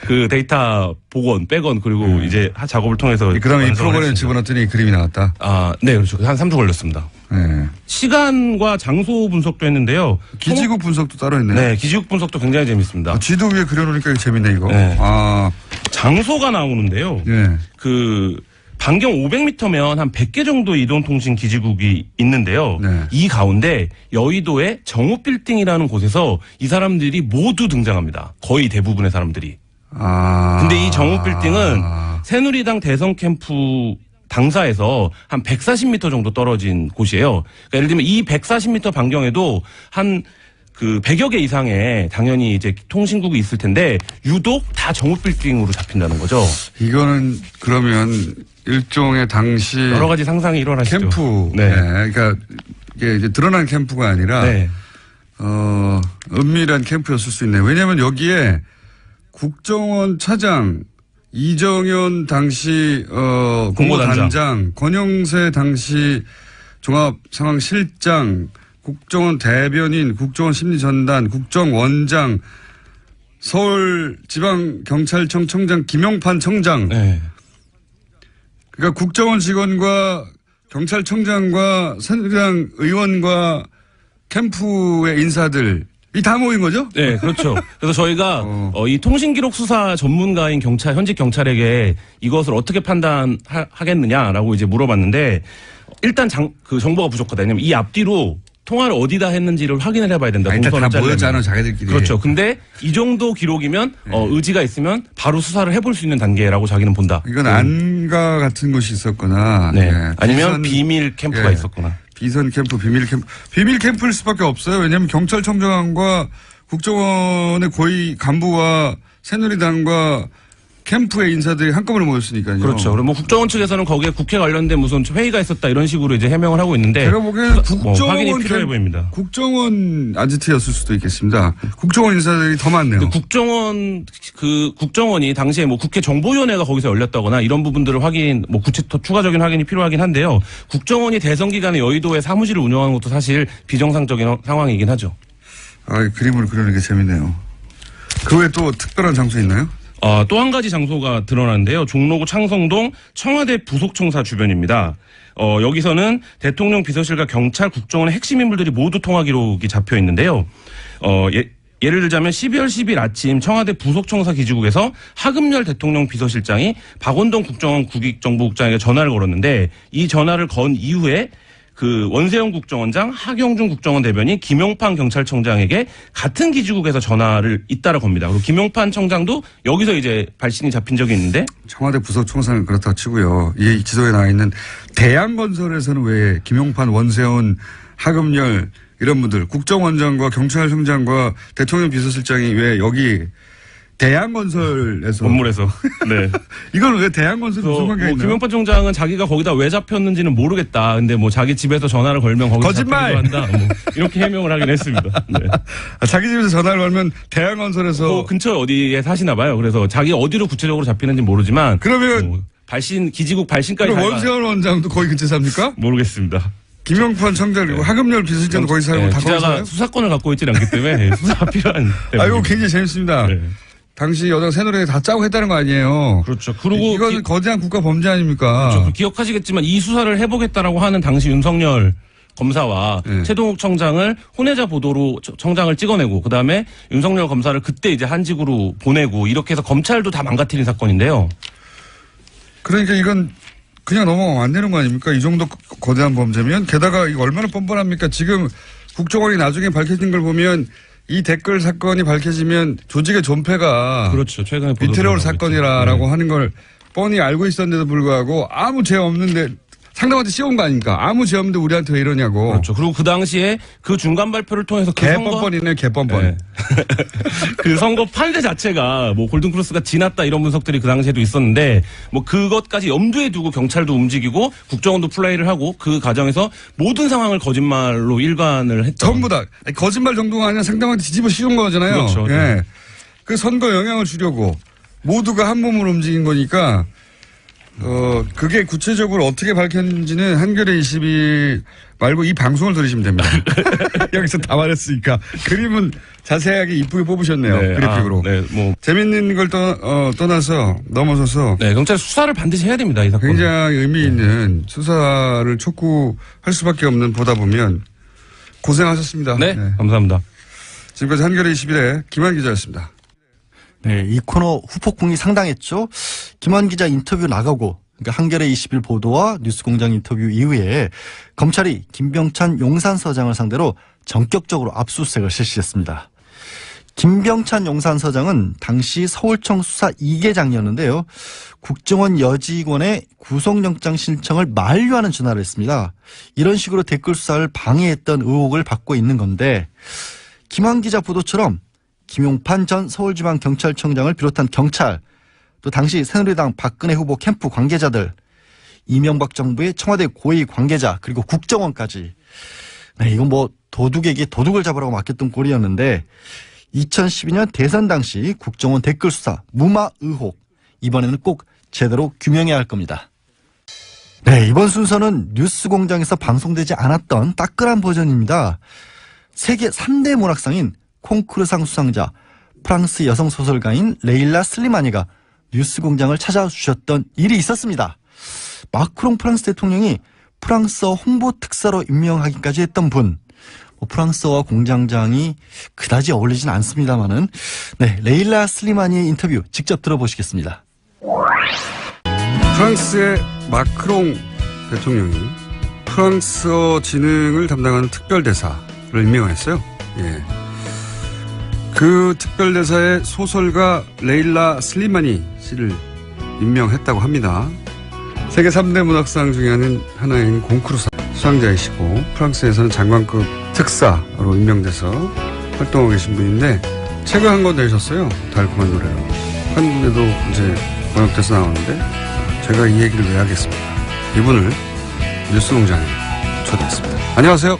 그 데이터 복원, 백원 그리고 이제 작업을 통해서 그다음에 이 완성을 프로그램 했습니다. 집어넣었더니 그림이 나왔다. 네, 그렇죠. 한 3주 걸렸습니다. 네. 시간과 장소 분석도 했는데요. 기지국 분석도 따로 했네요. 네, 기지국 분석도 굉장히 재밌습니다. 지도 위에 그려놓으니까 재밌네, 이거. 네. 아, 장소가 나오는데요. 예. 그 반경 500m면 한 100개 정도 이동통신 기지국이 있는데요. 네. 이 가운데 여의도의 정우빌딩이라는 곳에서 이 사람들이 모두 등장합니다. 거의 대부분의 사람들이. 아. 근데 이 정우빌딩은 새누리당 대선 캠프 당사에서 한 140m 정도 떨어진 곳이에요. 그러니까 예를 들면 이 140m 반경에도 한 그 100여 개 이상의 당연히 이제 통신국이 있을 텐데 유독 다 정우빌딩으로 잡힌다는 거죠. 이거는 그러면 일종의 당시 여러 가지 상상이 일어나시죠. 캠프. 네. 그러니까 이게 이제 드러난 캠프가 아니라 네. 은밀한 캠프였을 수 있네요. 왜냐하면 여기에 국정원 차장, 이정현 당시 공보단장, 권영세 당시 종합상황실장, 국정원 대변인, 국정원 심리전단, 국정원장, 서울지방경찰청 청장 김용판 청장. 네. 그러니까 국정원 직원과 경찰청장과 새누리당 의원과 캠프의 인사들이 다 모인 거죠? 네, 그렇죠. 그래서 저희가 이 통신기록 수사 전문가인 현직 경찰에게 이것을 어떻게 판단하겠느냐라고 이제 물어봤는데 일단 그 정보가 부족하다. 왜냐면 이 앞뒤로 통화를 어디다 했는지를 확인을 해봐야 된다. 일단 다 동선을 모였잖아, 짜려면. 자기들끼리. 그렇죠. 근데 이 정도 기록이면 의지가 있으면 바로 수사를 해볼 수 있는 단계라고 자기는 본다. 이건 안가 같은 것이 있었거나. 네. 예. 아니면 비밀 캠프가 예. 있었거나. 비선 캠프, 비밀 캠프. 비밀 캠프일 수밖에 없어요. 왜냐하면 경찰청장과 국정원의 고위 간부와 새누리당과 캠프의 인사들이 한꺼번에 모였으니까요. 그렇죠. 그리고 뭐 국정원 측에서는 거기에 국회 관련된 무슨 회의가 있었다 이런 식으로 이제 해명을 하고 있는데 제가 보기에는 확인이 필요해 보입니다. 국정원 아지트였을 수도 있겠습니다. 국정원 인사들이 더 많네요. 국정원이 당시에 뭐 국회 정보위원회가 거기서 열렸다거나 이런 부분들을 확인, 뭐 추가적인 확인이 필요하긴 한데요. 국정원이 대선 기간에 여의도에 사무실을 운영하는 것도 사실 비정상적인 상황이긴 하죠. 그림을 그리는 게 재밌네요. 그 외에 또 특별한 장소 있나요? 또 한 가지 장소가 드러났는데요. 종로구 창성동 청와대 부속청사 주변입니다. 여기서는 대통령 비서실과 경찰, 국정원의 핵심 인물들이 모두 통화 기록이 잡혀 있는데요. 예를 들자면 12월 10일 아침 청와대 부속청사 기지국에서 하금열 대통령 비서실장이 박원동 국정원 국익정보국장에게 전화를 걸었는데 이 전화를 건 이후에 그 원세훈 국정원장, 하경준 국정원 대변인, 김용판 경찰청장에게 같은 기지국에서 전화를 잇따라 겁니다. 그리고 김용판 청장도 여기서 이제 발신이 잡힌 적이 있는데 청와대 부속청사는 그렇다 치고요. 이 지도에 나와 있는 대양건설에서는 왜 김용판, 원세훈, 하금열 이런 분들 국정원장과 경찰청장과 대통령 비서실장이 왜 여기 대양건설에서 건물에서 네. 이건 왜 대양건설 무슨 관계가 있나요? 김용판 총장은 자기가 거기다 왜 잡혔는지는 모르겠다. 근데 뭐 자기 집에서 전화를 걸면 거기서 거짓말! 잡히기도 한다. 뭐 이렇게 해명을 하긴 했습니다. 네. 자기 집에서 전화를 걸면 대양건설에서 근처 어디에 사시나 봐요. 그래서 자기 어디로 구체적으로 잡히는지 모르지만 그러면 기지국 발신까지 그럼 원세훈 원장도 거기 근처에 삽니까? 모르겠습니다. 김용판 청장 그리고 하금열 비서실장도 거기 살고 다 거기 기자가 살아요? 수사권을 갖고 있지는 않기 때문에 수사가 필요한. 이거 굉장히 재밌습니다. 네. 당시 여당 새누리당이 다 짜고 했다는 거 아니에요? 그렇죠. 그리고 이거는 거대한 국가 범죄 아닙니까? 그렇죠. 기억하시겠지만 이 수사를 해보겠다라고 하는 당시 윤석열 검사와 네. 최동욱 청장을 혼외자 보도로 청장을 찍어내고 그다음에 윤석열 검사를 그때 이제 한직으로 보내고 이렇게 해서 검찰도 다 망가뜨린 사건인데요. 그러니까 이건 그냥 넘어가면 안 되는 거 아닙니까? 이 정도 거대한 범죄면 게다가 이거 얼마나 뻔뻔합니까? 지금 국정원이 나중에 밝혀진 걸 보면 이 댓글 사건이 밝혀지면 조직의 존폐가 그렇죠. 최근에 비트레올 보도가 사건이라고 네. 하는 걸 뻔히 알고 있었는데도 불구하고 아무 죄 없는데 상대방한테 씌운 거 아닙니까? 아무 죄 없는데 우리한테 왜 이러냐고. 그렇죠. 그리고 그 당시에 그 중간 발표를 통해서 그 선거 개뻔뻔이네, 개뻔뻔. 네. 그 선거 판례 자체가 뭐 골든크로스가 지났다 이런 분석들이 그 당시에도 있었는데 뭐 그것까지 염두에 두고 경찰도 움직이고 국정원도 플레이를 하고 그 과정에서 모든 상황을 거짓말로 일관을 했죠. 전부 다. 아니, 거짓말 정도가 아니라 상대방한테 뒤집어 씌운 거잖아요. 그렇죠. 예. 네. 그 선거 영향을 주려고 모두가 한 몸으로 움직인 거니까 그게 구체적으로 어떻게 밝혔는지는 한겨레 20일 말고 이 방송을 들으시면 됩니다. 여기서 다 말했으니까. 그림은 자세하게 이쁘게 뽑으셨네요. 네, 그래픽으로. 네, 뭐. 재밌는 걸 떠나서 넘어서서 네, 경찰 수사를 반드시 해야 됩니다, 이 사건. 굉장히 의미 있는 수사를 촉구할 수밖에 없는 보다 보면 고생하셨습니다. 네, 감사합니다. 지금까지 한겨레 21의 김한 기자였습니다. 네, 이 코너 후폭풍이 상당했죠. 김한 기자 인터뷰 나가고 그러니까 한겨레 21 보도와 뉴스공장 인터뷰 이후에 검찰이 김병찬 용산서장을 상대로 전격적으로 압수수색을 실시했습니다. 김병찬 용산서장은 당시 서울청 수사 2계장이었는데요. 국정원 여직원의 구속영장 신청을 만류하는 전화를 했습니다. 이런 식으로 댓글 수사를 방해했던 의혹을 받고 있는 건데 김한 기자 보도처럼 김용판 전 서울지방경찰청장을 비롯한 경찰, 또 당시 새누리당 박근혜 후보 캠프 관계자들, 이명박 정부의 청와대 고위 관계자, 그리고 국정원까지. 네, 이건 뭐 도둑에게 도둑을 잡으라고 맡겼던 꼴이었는데 2012년 대선 당시 국정원 댓글 수사 무마 의혹, 이번에는 꼭 제대로 규명해야 할 겁니다. 네, 이번 순서는 뉴스공장에서 방송되지 않았던 따끈한 버전입니다. 세계 3대 문학상인 콩쿠르상 수상자 프랑스 여성 소설가인 레일라 슬리마니가 뉴스공장을 찾아주셨던 일이 있었습니다. 마크롱 프랑스 대통령이 프랑스어 홍보 특사로 임명하기까지 했던 분. 프랑스어와 공장장이 그다지 어울리진 않습니다만은 네, 레일라 슬리마니의 인터뷰 직접 들어보시겠습니다. 프랑스의 마크롱 대통령이 프랑스어 진흥을 담당하는 특별대사를 임명했어요. 예. 그 특별대사의 소설가 레일라 슬리마니 씨를 임명했다고 합니다. 세계 3대 문학상 중에 하나인 공쿠르상 수상자이시고 프랑스에서는 장관급 특사로 임명돼서 활동하고 계신 분인데 책을 한 권 내셨어요. 달콤한 노래로. 한국에도 이제 번역돼서 나오는데 제가 이 얘기를 왜 하겠습니까? 이분을 뉴스공장에 초대했습니다. 안녕하세요.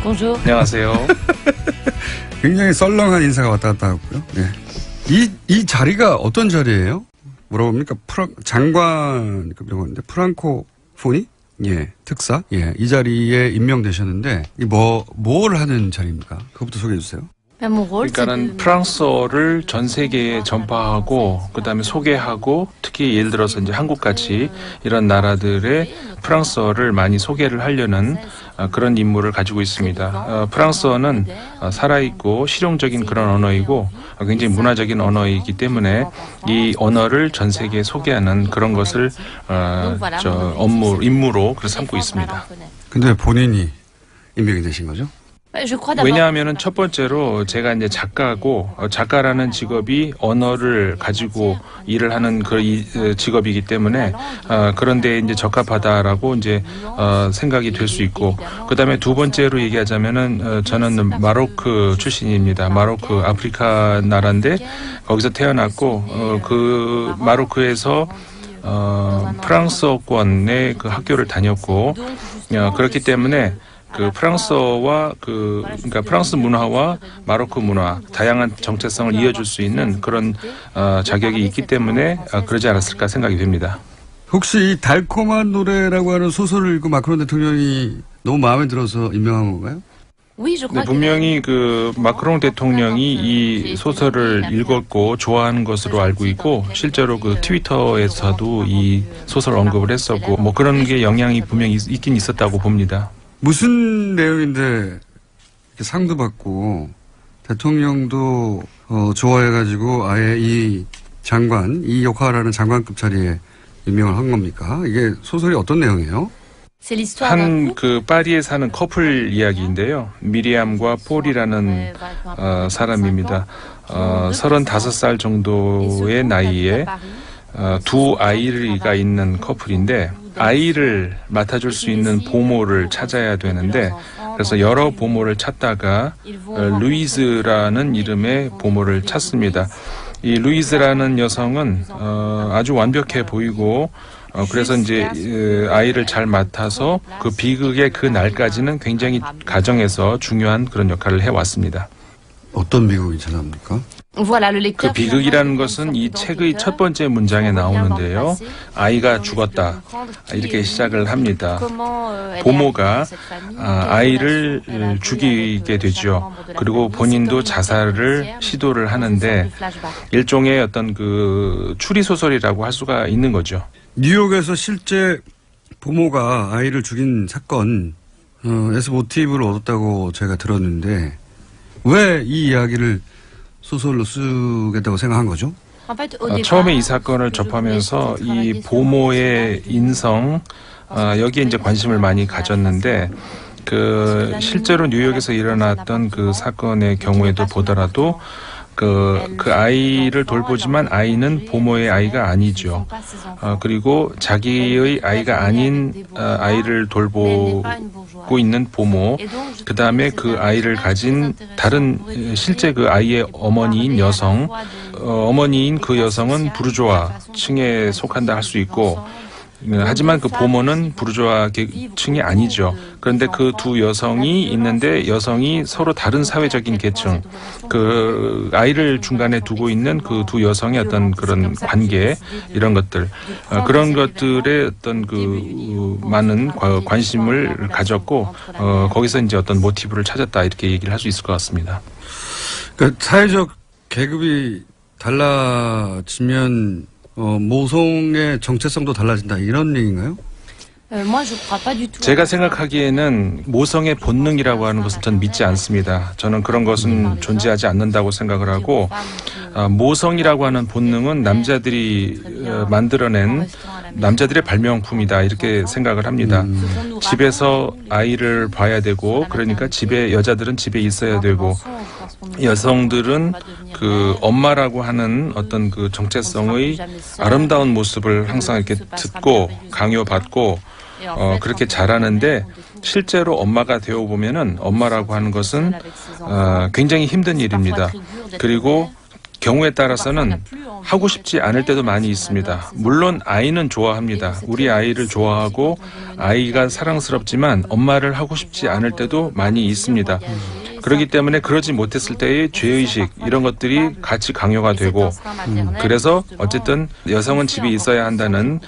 Bonjour. 안녕하세요. 굉장히 썰렁한 인사가 왔다 갔다 하고요. 네. 이 자리가 어떤 자리예요? 물어봅니까? 장관급이라고 하는데 프랑코포니? 예, 특사? 예, 이 자리에 임명되셨는데 뭘 하는 자리입니까? 그것부터 소개해 주세요. 그러니까는 프랑스어를 전 세계에 전파하고 그다음에 소개하고 특히 예를 들어서 이제 한국같이 이런 나라들의 프랑스어를 많이 소개를 하려는 그런 임무를 가지고 있습니다. 프랑스어는 살아있고 실용적인 그런 언어이고 굉장히 문화적인 언어이기 때문에 이 언어를 전 세계에 소개하는 그런 것을 임무로 그래서 삼고 있습니다. 근데 왜 본인이 임명이 되신 거죠? 왜냐하면은 첫 번째로 제가 이제 작가고 작가라는 직업이 언어를 가지고 일을 하는 그 직업이기 때문에 그런데 이제 적합하다라고 이제 생각이 될 수 있고 그다음에 두 번째로 얘기하자면은 저는 마로크 출신입니다. 마로크 아프리카 나라인데 거기서 태어났고 그 마로크에서 프랑스어권의 그 학교를 다녔고 그렇기 때문에 그 프랑스어와 그러니까 프랑스 문화와 마로크 문화 다양한 정체성을 이어줄 수 있는 그런 자격이 있기 때문에 그러지 않았을까 생각이 됩니다. 혹시 이 달콤한 노래라고 하는 소설을 읽고 마크롱 대통령이 너무 마음에 들어서 임명한 건가요? 네, 분명히 그 마크롱 대통령이 이 소설을 읽었고 좋아하는 것으로 알고 있고 실제로 그 트위터에서도 이 소설 언급을 했었고 뭐 그런 게 영향이 분명히 있긴 있었다고 봅니다. 무슨 내용인데 이렇게 상도 받고 대통령도 좋아해가지고 아예 이 역할을 장관급 자리에 임명을 한 겁니까? 이게 소설이 어떤 내용이에요? 한 그 파리에 사는 커플 이야기인데요. 미리암과 폴이라는 사람입니다. 35살 정도의 나이에 두 아이가 있는 커플인데 아이를 맡아줄 수 있는 보모를 찾아야 되는데 그래서 여러 보모를 찾다가 루이즈라는 이름의 보모를 찾습니다. 이 루이즈라는 여성은 아주 완벽해 보이고 그래서 이제 아이를 잘 맡아서 그 비극의 그 날까지는 굉장히 가정에서 중요한 그런 역할을 해왔습니다. 어떤 미국이 전합니까? 그 비극이라는 것은 이 책의 첫 번째 문장에 나오는데요. 아이가 죽었다. 이렇게 시작을 합니다. 보모가 아이를 죽이게 되죠. 그리고 본인도 자살을 시도를 하는데 일종의 어떤 그 추리소설이라고 할 수가 있는 거죠. 뉴욕에서 실제 부모가 아이를 죽인 사건에서 모티브를 얻었다고 제가 들었는데 왜 이 이야기를 소설로 쓰겠다고 생각한 거죠? 처음에 이 사건을 접하면서 이 보모의 인성 여기에 이제 관심을 많이 가졌는데 그 실제로 뉴욕에서 일어났던 그 사건의 경우에도 보더라도 그 아이를 돌보지만 아이는 보모의 아이가 아니죠. 그리고 자기의 아이가 아닌 아이를 돌보고 있는 보모, 그 다음에 그 아이를 가진 다른 실제 그 아이의 어머니인 여성, 어머니인 그 여성은 부르주아 층에 속한다 할 수 있고 하지만 그 보모는 부르주아 계층이 아니죠. 그런데 그 두 여성이 있는데 여성이 서로 다른 사회적인 계층, 그 아이를 중간에 두고 있는 그 두 여성의 어떤 그런 관계 이런 것들 그런 것들에 어떤 그 많은 관심을 가졌고 거기서 이제 어떤 모티브를 찾았다 이렇게 얘기를 할 수 있을 것 같습니다. 그러니까 사회적 계급이 달라지면 모성의 정체성도 달라진다 이런 얘기인가요? 제가 생각하기에는 모성의 본능이라고 하는 것은 전 믿지 않습니다. 저는 그런 것은 존재하지 않는다고 생각을 하고 모성이라고 하는 본능은 남자들이 만들어낸 남자들의 발명품이다 이렇게 생각을 합니다. 집에서 아이를 봐야 되고 그러니까 집에 여자들은 집에 있어야 되고 여성들은 그 엄마라고 하는 어떤 그 정체성의 아름다운 모습을 항상 이렇게 듣고 강요받고 그렇게 자라는데 실제로 엄마가 되어 보면은 엄마라고 하는 것은 굉장히 힘든 일입니다. 그리고 경우에 따라서는 하고 싶지 않을 때도 많이 있습니다. 물론 아이는 좋아합니다. 우리 아이를 좋아하고 아이가 사랑스럽지만 엄마를 하고 싶지 않을 때도 많이 있습니다. 그렇기 때문에 그러지 못했을 때의 죄의식 이런 것들이 같이 강요가 되고 그래서 어쨌든 여성은 집에 있어야 한다는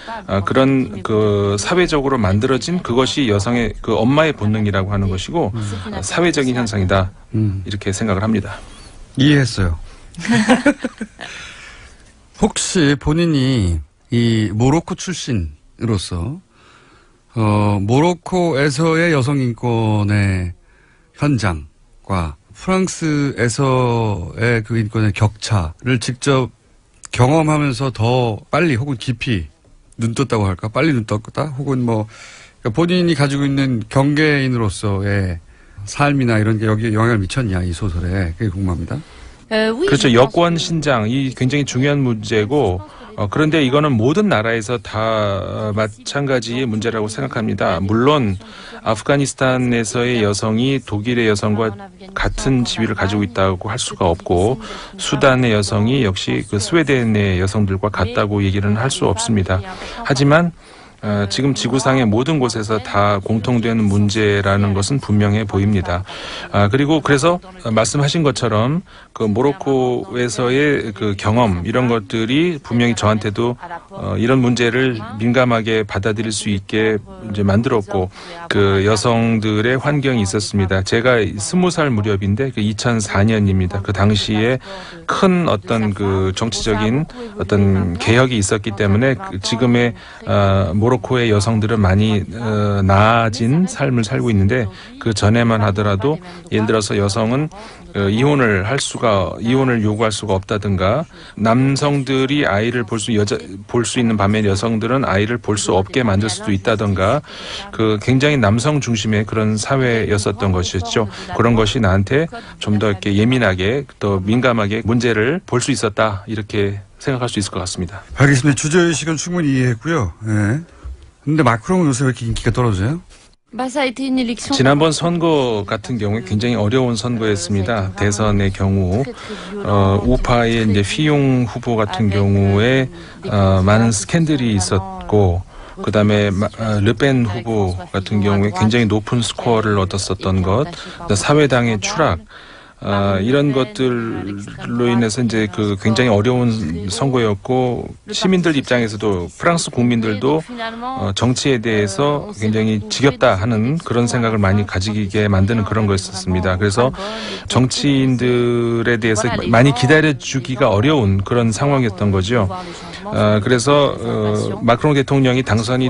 그런 그 사회적으로 만들어진 그것이 여성의 그 엄마의 본능이라고 하는 것이고 사회적인 현상이다 이렇게 생각을 합니다. 이해했어요. 혹시 본인이 이 모로코 출신으로서 모로코에서의 여성 인권의 현장과 프랑스에서의 그 인권의 격차를 직접 경험하면서 더 빨리 혹은 깊이 눈 떴다고 할까? 빨리 눈 떴다? 혹은 뭐 그러니까 본인이 가지고 있는 경계인으로서의 삶이나 이런 게 여기에 영향을 미쳤냐 이 소설에 그게 궁금합니다. 그렇죠. 여권 신장이 굉장히 중요한 문제고 그런데 이거는 모든 나라에서 다 마찬가지의 문제라고 생각합니다. 물론 아프가니스탄에서의 여성이 독일의 여성과 같은 지위를 가지고 있다고 할 수가 없고 수단의 여성이 역시 그 스웨덴의 여성들과 같다고 얘기는 할 수 없습니다. 하지만 지금 지구상의 모든 곳에서 다 공통되는 문제라는 것은 분명해 보입니다. 그리고 그래서 말씀하신 것처럼 그 모로코에서의 그 경험 이런 것들이 분명히 저한테도 이런 문제를 민감하게 받아들일 수 있게 이제 만들었고 그 여성들의 환경이 있었습니다. 제가 20살 무렵인데 그 2004년입니다. 그 당시에 큰 어떤 그 정치적인 어떤 개혁이 있었기 때문에 그 지금의 모로코의 여성들은 많이 나아진 삶을 살고 있는데 그 전에만 하더라도 예를 들어서 여성은 이혼을 요구할 수가 없다든가 남성들이 아이를 볼 수 있는 반면에 여성들은 아이를 볼 수 없게 만들 수도 있다든가 그 굉장히 남성 중심의 그런 사회였었던 것이었죠. 그런 것이 나한테 좀 더 이렇게 예민하게 또 민감하게 문제를 볼 수 있었다 이렇게 생각할 수 있을 것 같습니다. 알겠습니다. 주제의식은 충분히 이해했고요. 네. 근데 마크롱은 요새 왜 이렇게 인기가 떨어져요? 지난번 선거 같은 경우에 굉장히 어려운 선거였습니다. 대선의 경우 우파의 이제 피용 후보 같은 경우에 많은 스캔들이 있었고, 그다음에 르펜 후보 같은 경우에 굉장히 높은 스코어를 얻었었던 것, 사회당의 추락. 이런 것들로 인해서 이제 그 굉장히 어려운 선거였고, 시민들 입장에서도 프랑스 국민들도 정치에 대해서 굉장히 지겹다 하는 그런 생각을 많이 가지게 만드는 그런 거였었습니다. 그래서 정치인들에 대해서 많이 기다려주기가 어려운 그런 상황이었던 거죠. 그래서 마크롱 대통령이 당선이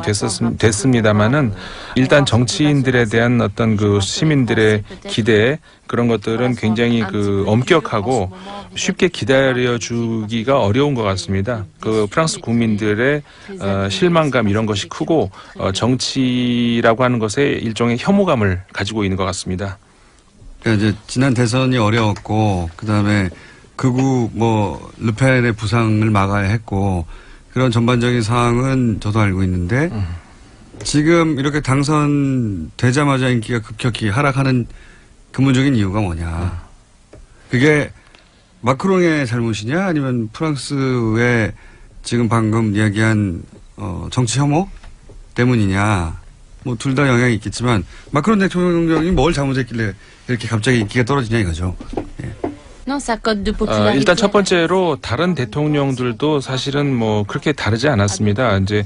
됐습니다마는 일단 정치인들에 대한 어떤 그 시민들의 기대, 그런 것들은 굉장히 그 엄격하고 쉽게 기다려주기가 어려운 것 같습니다. 그 프랑스 국민들의 실망감 이런 것이 크고 정치라고 하는 것에 일종의 혐오감을 가지고 있는 것 같습니다. 그러니까 이제 지난 대선이 어려웠고, 그다음에 극우 르펜의 부상을 막아야 했고, 그런 전반적인 상황은 저도 알고 있는데 지금 이렇게 당선되자마자 인기가 급격히 하락하는 근본적인 이유가 뭐냐. 그게 마크롱의 잘못이냐, 아니면 프랑스의 지금 방금 이야기한 정치 혐오 때문이냐. 둘 다 영향이 있겠지만 마크롱 대통령이 뭘 잘못했길래 이렇게 갑자기 인기가 떨어지냐 이거죠. 예. 일단 첫 번째로 다른 대통령들도 사실은 그렇게 다르지 않았습니다. 이제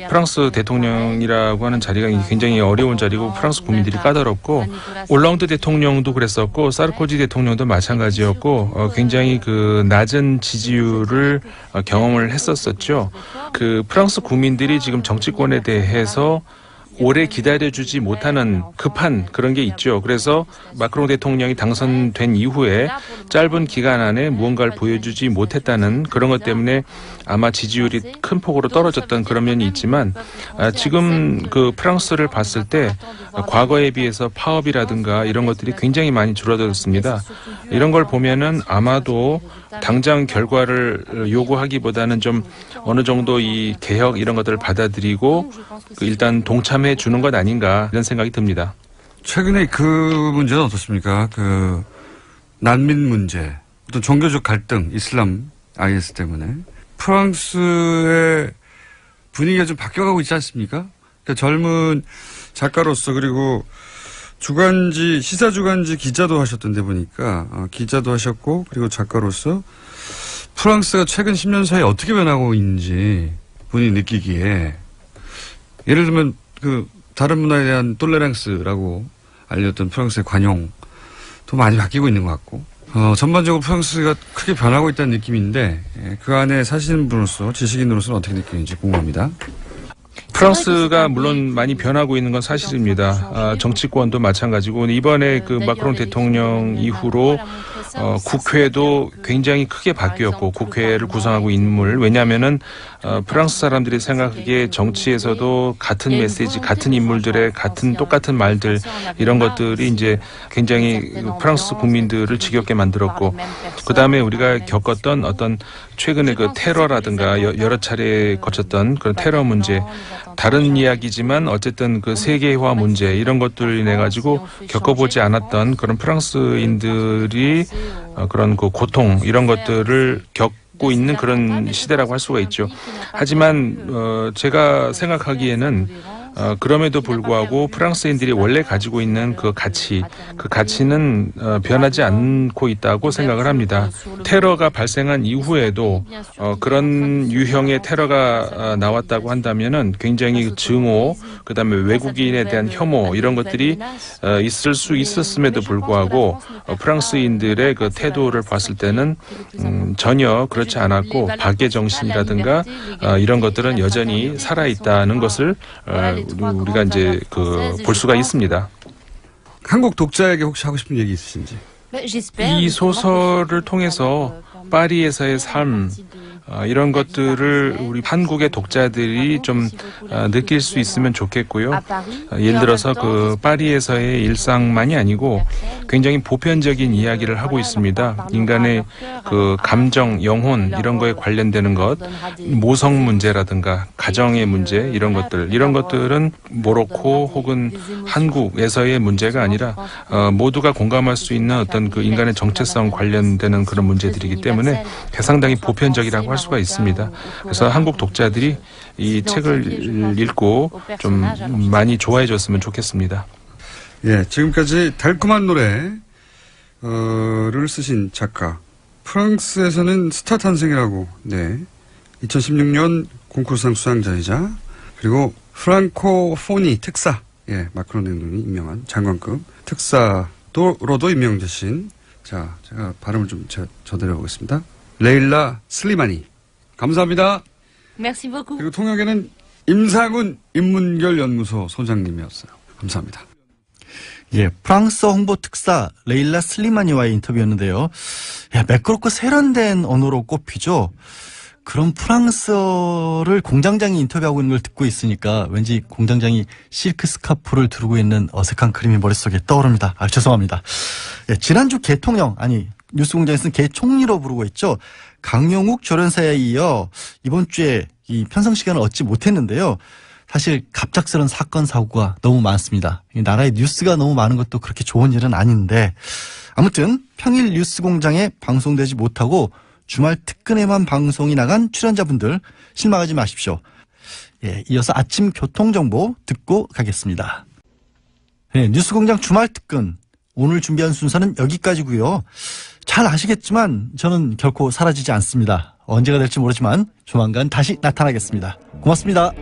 프랑스 대통령이라고 하는 자리가 굉장히 어려운 자리고 프랑스 국민들이 까다롭고, 올랑드 대통령도 그랬었고 사르코지 대통령도 마찬가지였고 굉장히 그 낮은 지지율을 경험을 했었었죠. 그 프랑스 국민들이 지금 정치권에 대해서 오래 기다려주지 못하는 급한 그런 게 있죠. 그래서 마크롱 대통령이 당선된 이후에 짧은 기간 안에 무언가를 보여주지 못했다는 그런 것 때문에 아마 지지율이 큰 폭으로 떨어졌던 그런 면이 있지만, 지금 그 프랑스를 봤을 때 과거에 비해서 파업이라든가 이런 것들이 굉장히 많이 줄어들었습니다. 이런 걸 보면은 아마도 당장 결과를 요구하기보다는 좀 어느 정도 이 개혁 이런 것들을 받아들이고 일단 동참해 주는 것 아닌가 이런 생각이 듭니다. 최근에 그 문제는 어떻습니까? 그 난민 문제, 또 종교적 갈등, 이슬람 IS 때문에 프랑스의 분위기가 좀 바뀌어가고 있지 않습니까? 그러니까 젊은 작가로서, 그리고 시사 주간지 기자도 하셨던데 보니까 기자도 하셨고, 그리고 작가로서 프랑스가 최근 10년 사이에 어떻게 변하고 있는지 본인이 느끼기에, 예를 들면 그 다른 문화에 대한 톨레랑스라고 알렸던 프랑스의 관용도 많이 바뀌고 있는 것 같고, 전반적으로 프랑스가 크게 변하고 있다는 느낌인데, 그 안에 사시는 분으로서, 지식인으로서는 어떻게 느끼는지 궁금합니다. 프랑스가 물론 많이 변하고 있는 건 사실입니다. 정치권도 마찬가지고, 이번에 그 마크롱 대통령 이후로 국회도 굉장히 크게 바뀌었고, 국회를 구성하고 있는 인물, 왜냐하면은 프랑스 사람들이 생각하기에 정치에서도 같은 메시지, 같은 인물들의 똑같은 말들, 이런 것들이 이제 굉장히 프랑스 국민들을 지겹게 만들었고, 그 다음에 우리가 겪었던 어떤 최근에 그 테러라든가 여러 차례 거쳤던 그런 테러 문제, 다른 이야기지만 어쨌든 그 세계화 문제, 이런 것들을 인해 가지고 겪어보지 않았던 그런 프랑스인들이 그런 그 고통, 이런 것들을 겪고 있는 그런 시대라고 할 수가 있죠. 하지만 제가 생각하기에는 그럼에도 불구하고 프랑스인들이 원래 가지고 있는 그 가치는 변하지 않고 있다고 생각을 합니다. 테러가 발생한 이후에도 그런 유형의 테러가 나왔다고 한다면은 굉장히 증오, 그다음에 외국인에 대한 혐오, 이런 것들이 있을 수 있었음에도 불구하고 프랑스인들의 그 태도를 봤을 때는 전혀 그렇지 않았고, 박애 정신이라든가 이런 것들은 여전히 살아 있다는 것을 우리가 이제 볼 수가 있습니다. 한국 독자에게 혹시 하고 싶은 얘기 있으신지? 이 소설을 통해서 파리에서의 삶, 이런 것들을 우리 한국의 독자들이 좀 느낄 수 있으면 좋겠고요. 예를 들어서 그 파리에서의 일상만이 아니고 굉장히 보편적인 이야기를 하고 있습니다. 인간의 그 감정, 영혼 이런 거에 관련되는 것, 모성 문제라든가 가정의 문제 이런 것들은 모로코 혹은 한국에서의 문제가 아니라 모두가 공감할 수 있는 어떤 그 인간의 정체성 관련되는 그런 문제들이기 때문에 상당히 보편적이라고 할 수가 있습니다. 그래서 한국 독자들이 이 책을 읽고 좀 많이 좋아해 줬으면 좋겠습니다. 예, 지금까지 달콤한 노래를 쓰신 작가. 프랑스에서는 스타 탄생이라고, 네. 2016년 콩쿠르상 수상자이자, 그리고 프랑코포니 특사, 예, 마크롱 대통령이 임명한 장관급 특사로도 임명되신, 자, 제가 발음을 좀 저드려 보겠습니다. 레일라 슬리마니. 감사합니다. Merci beaucoup. 그리고 통역에는 임상훈 인문결연구소 소장님이었어요. 감사합니다. 예, 프랑스 홍보 특사 레일라 슬리마니와의 인터뷰였는데요. 야, 매끄럽고 세련된 언어로 꼽히죠. 그런 프랑스어를 공장장이 인터뷰하고 있는 걸 듣고 있으니까 왠지 공장장이 실크 스카프를 두르고 있는 어색한 그림이 머릿속에 떠오릅니다. 아, 죄송합니다. 예, 지난주 개통령, 아니 뉴스공장에서는 개총리로 부르고 있죠. 강용욱 조련사에 이어 이번 주에 이 편성 시간을 얻지 못했는데요. 사실 갑작스런 사건 사고가 너무 많습니다. 이 나라의 뉴스가 너무 많은 것도 그렇게 좋은 일은 아닌데 아무튼 평일 뉴스공장에 방송되지 못하고 주말 특근에만 방송이 나간 출연자분들 실망하지 마십시오. 예, 이어서 아침 교통정보 듣고 가겠습니다. 네, 뉴스공장 주말 특근 오늘 준비한 순서는 여기까지고요. 잘 아시겠지만 저는 결코 사라지지 않습니다. 언제가 될지 모르지만 조만간 다시 나타나겠습니다. 고맙습니다.